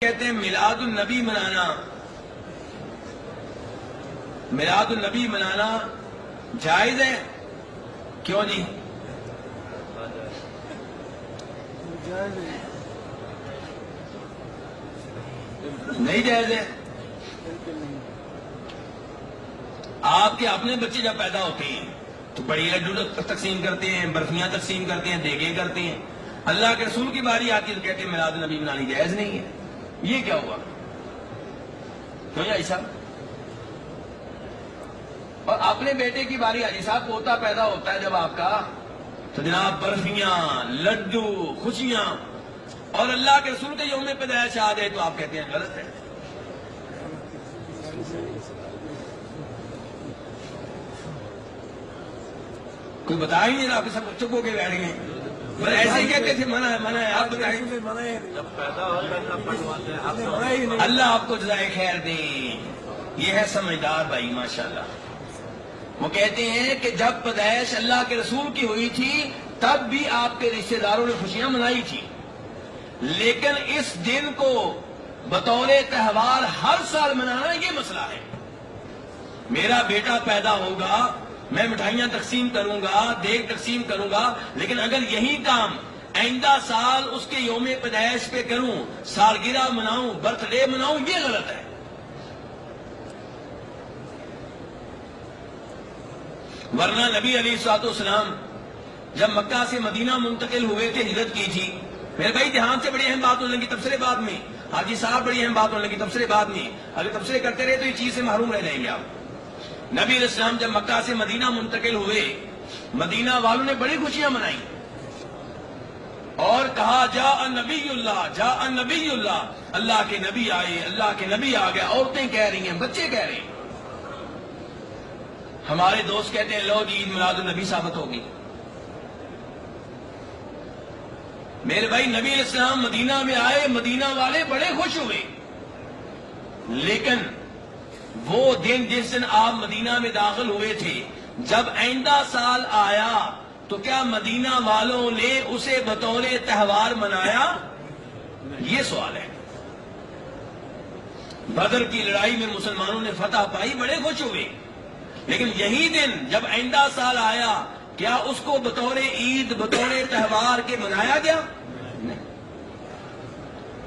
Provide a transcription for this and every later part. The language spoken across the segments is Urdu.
کہتے ہیں میلاد النبی منانا، میلاد النبی منانا جائز ہے؟ کیوں جی؟ نہیں جائز ہے؟ آپ کے اپنے بچے جب پیدا ہوتے ہیں تو بڑی لڈو تقسیم کرتے ہیں، برفیاں تقسیم کرتے ہیں، دیگیں کرتے ہیں. اللہ کے رسول کی باری آتی ہے تو کہتے ہیں میلاد النبی منانی جائز نہیں ہے. یہ کیا ہوا؟ کیوں جی صاحب؟ اور اپنے بیٹے کی باری آتی صاحب، پوتا پیدا ہوتا ہے جب آپ کا تو جناب برفیاں، لڈو، خوشیاں، اور اللہ کے رسول کے یوم پیدائش آ جائے تو آپ کہتے ہیں غلط ہے. کوئی بتا ہی نہیں رہا کہ سب چپ ہو کے بیٹھ گئے. ایسے ہی کہتے تھے منع ہے، منع ہے. آپ بتائیں. اللہ آپ کو جزائے خیر دیں. یہ ہے سمجھدار بھائی ماشاءاللہ. وہ کہتے ہیں کہ جب پیدائش اللہ کے رسول کی ہوئی تھی تب بھی آپ کے رشتہ داروں نے خوشیاں منائی تھی، لیکن اس دن کو بطور تہوار ہر سال منانا یہ مسئلہ ہے. میرا بیٹا پیدا ہوگا، میں مٹھائیاں تقسیم کروں گا، دیگ تقسیم کروں گا، لیکن اگر یہی کام آئندہ سال اس کے یوم پیدائش پہ کروں، سالگرہ مناؤں، برتھ ڈے مناؤں، یہ غلط ہے. ورنہ نبی علیہ الصلوۃ والسلام جب مکہ سے مدینہ منتقل ہوئے تھے، ہجرت کی تھی. میرے بھائی دھیان سے، بڑی اہم بات ہونے لگی تبصرے بعد میں. حاجی صاحب بڑی اہم بات ہونے لگی تبصرے بعد میں. اگر تبصرے کرتے رہے تو یہ چیز سے محروم رہ جائیں گے آپ. نبی علیہ السلام جب مکہ سے مدینہ منتقل ہوئے، مدینہ والوں نے بڑی خوشیاں منائی اور کہا جاء نبی اللہ، جاء نبی اللہ، اللہ کے نبی آئے، اللہ کے نبی آ گئے. عورتیں کہہ رہی ہیں، بچے کہہ رہے ہیں. ہمارے دوست کہتے ہیں لو جی عید میلاد النبی ثابت ہوگی. میرے بھائی نبی علیہ السلام مدینہ میں آئے، مدینہ والے بڑے خوش ہوئے، لیکن وہ دن جس دن آپ مدینہ میں داخل ہوئے تھے، جب آئندہ سال آیا تو کیا مدینہ والوں نے اسے بطور تہوار منایا؟ یہ سوال ہے. بدر کی لڑائی میں مسلمانوں نے فتح پائی، بڑے خوش ہوئے، لیکن یہی دن جب آئندہ سال آیا کیا اس کو بطور عید، بطور تہوار کے منایا گیا؟ نہیں.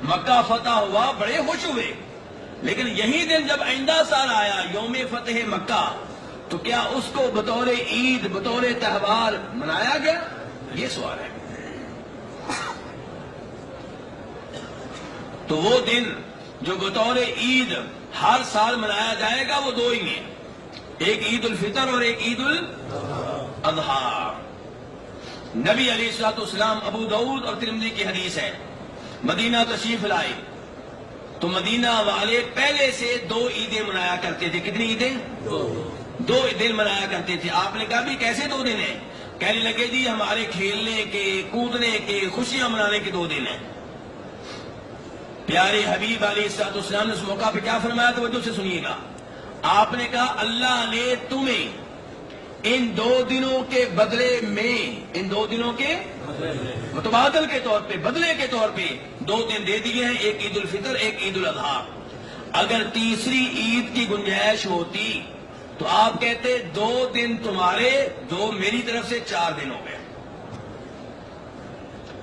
مکہ فتح ہوا، بڑے خوش ہوئے، لیکن یہی دن جب آئندہ سال آیا یوم فتح مکہ تو کیا اس کو بطور عید، بطور تہوار منایا گیا؟ یہ سوال ہے. تو وہ دن جو بطور عید ہر سال منایا جائے گا وہ دو ہی ہیں، ایک عید الفطر اور ایک عید الاضحیٰ. نبی علیہ الصلوۃ والسلام، ابو داؤد اور ترمذی کی حدیث ہے، مدینہ تشریف لائے تو مدینہ والے پہلے سے دو عیدیں منایا کرتے تھے. کتنی عیدیں؟ دو عیدیں منایا کرتے تھے. آپ نے کہا بھی کیسے دو دن ہیں؟ کہنے لگے جی ہمارے کھیلنے کے، کودنے کے، خوشیاں منانے کے دو دن ہیں. پیارے حبیب علیہ الصلوۃ والسلام نے اس موقع پہ کیا فرمایا؟ توجہ سے سنیے گا. آپ نے کہا اللہ نے تمہیں ان دو دنوں کے بدلے میں، ان دو دنوں کے متبادل کے طور پہ، بدلے کے طور پہ دو دن دے دیے ہیں، ایک عید الفطر، ایک عید الاضحیٰ. اگر تیسری عید کی گنجائش ہوتی تو آپ کہتے دو دن تمہارے، دو میری طرف سے، چار دن ہو گئے.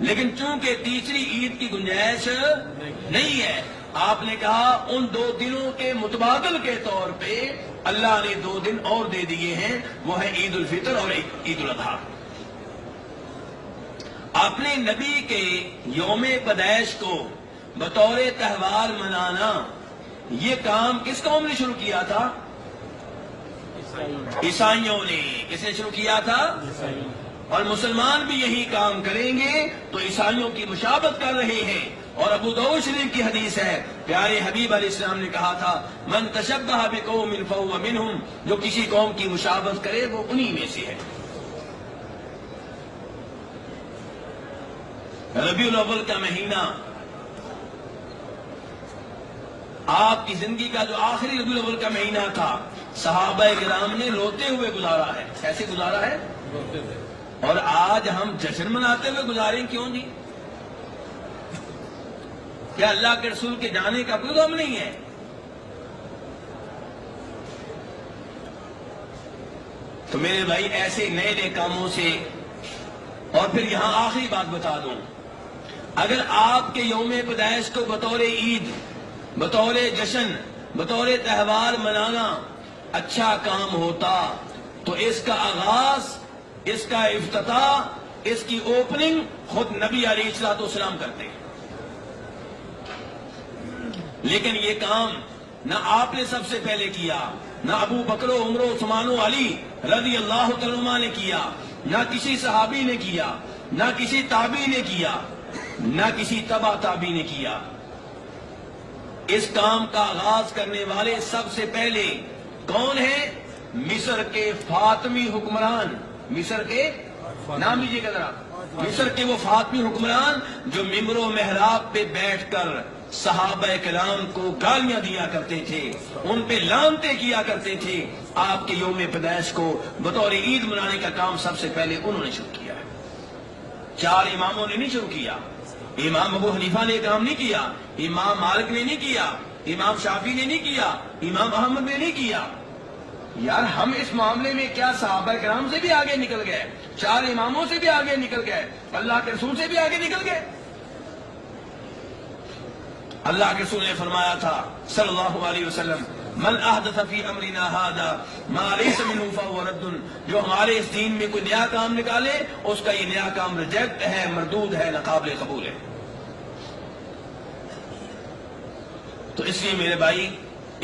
لیکن چونکہ تیسری عید کی گنجائش نہیں ہے، آپ نے کہا ان دو دنوں کے متبادل کے طور پہ اللہ نے دو دن اور دے دیے ہیں، وہ ہے عید الفطر اور عید الاضحیٰ. اپنے نبی کے یوم پیدائش کو بطور تہوار منانا، یہ کام کس قوم نے شروع کیا تھا؟ عیسائیوں نے. کس نے شروع کیا تھا؟ اور مسلمان بھی یہی کام کریں گے تو عیسائیوں کی مشابہت کر رہے ہیں. اور ابو داؤد شریف کی حدیث ہے، پیارے حبیب علیہ السلام نے کہا تھا من تشبہ بقوم فہو منہم، جو کسی قوم کی مشابہت کرے وہ انہی میں سے ہے. ربیع الاول کا مہینہ آپ کی زندگی کا جو آخری ربیع الاول کا مہینہ تھا، صحابہ کرام نے روتے ہوئے گزارا ہے. کیسے گزارا ہے؟ اور آج ہم جشن مناتے ہوئے گزاریں. کیوں جی؟ کیا اللہ کے رسول کے جانے کا کوئی غم نہیں ہے؟ تو میرے بھائی ایسے نئے نئے کاموں سے، اور پھر یہاں آخری بات بتا دوں، اگر آپ کے یوم پیدائش کو بطور عید، بطور جشن، بطور تہوار منانا اچھا کام ہوتا تو اس کا آغاز، اس کا افتتاح، اس کی اوپننگ خود نبی علیہ الصلوۃ والسلام کرتے. لیکن یہ کام نہ آپ نے سب سے پہلے کیا، نہ ابو بکر و عمر و عثمان و علی رضی اللہ تعالیٰ عنہ نے کیا، نہ کسی صحابی نے کیا، نہ کسی تابعی نے کیا، نہ کسی تبع تابعی نے کیا. اس کام کا آغاز کرنے والے سب سے پہلے کون ہیں؟ مصر کے فاطمی حکمران. مصر کے نام لیجیے گا ذرا. مصر کے وہ فاطمی حکمران جو ممبر و محراب پہ بیٹھ کر صحابہ کرام کو گالیاں دیا کرتے تھے، ان پہ لعنتیں کیا کرتے تھے. آپ کے یوم پیدائش کو بطور عید منانے کا کام سب سے پہلے انہوں نے شروع کیا ہے. 4 اماموں نے نہیں شروع کیا. امام ابو حنیفہ نے کام نہیں کیا، امام مالک نے نہیں کیا، امام شافعی نے نہیں کیا، امام احمد نے نہیں کیا. یار ہم اس معاملے میں کیا صحابہ کرام سے بھی آگے نکل گئے، 4 اماموں سے بھی آگے نکل گئے، اللہ کے رسول سے بھی آگے نکل گئے. اللہ کے رسول نے فرمایا تھا صلی اللہ علیہ وسلم، من احدث فی امرنا ھذا ما لیس منہ فہو رد. جو ہمارے اس دین میں کوئی نیا کام نکالے اس کا یہ نیا کام ریجیکٹ ہے، مردود ہے، ناقابل قبول ہے. تو اس لیے میرے بھائی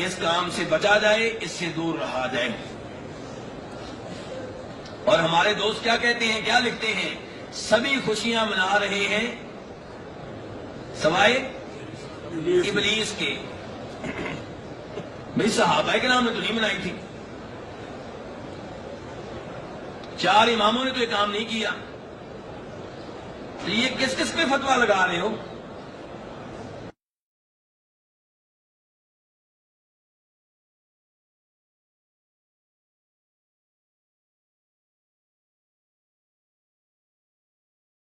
اس کام سے بچا جائے، اس سے دور رہا جائے. اور ہمارے دوست کیا کہتے ہیں، کیا لکھتے ہیں؟ سبھی خوشیاں منا رہے ہیں سوائے ابلیس کے. بھئی صحابہ کرام نے تو نہیں منائی تھی، 4 اماموں نے تو یہ کام نہیں کیا. تو یہ کس کس پہ فتویٰ لگا رہے ہو؟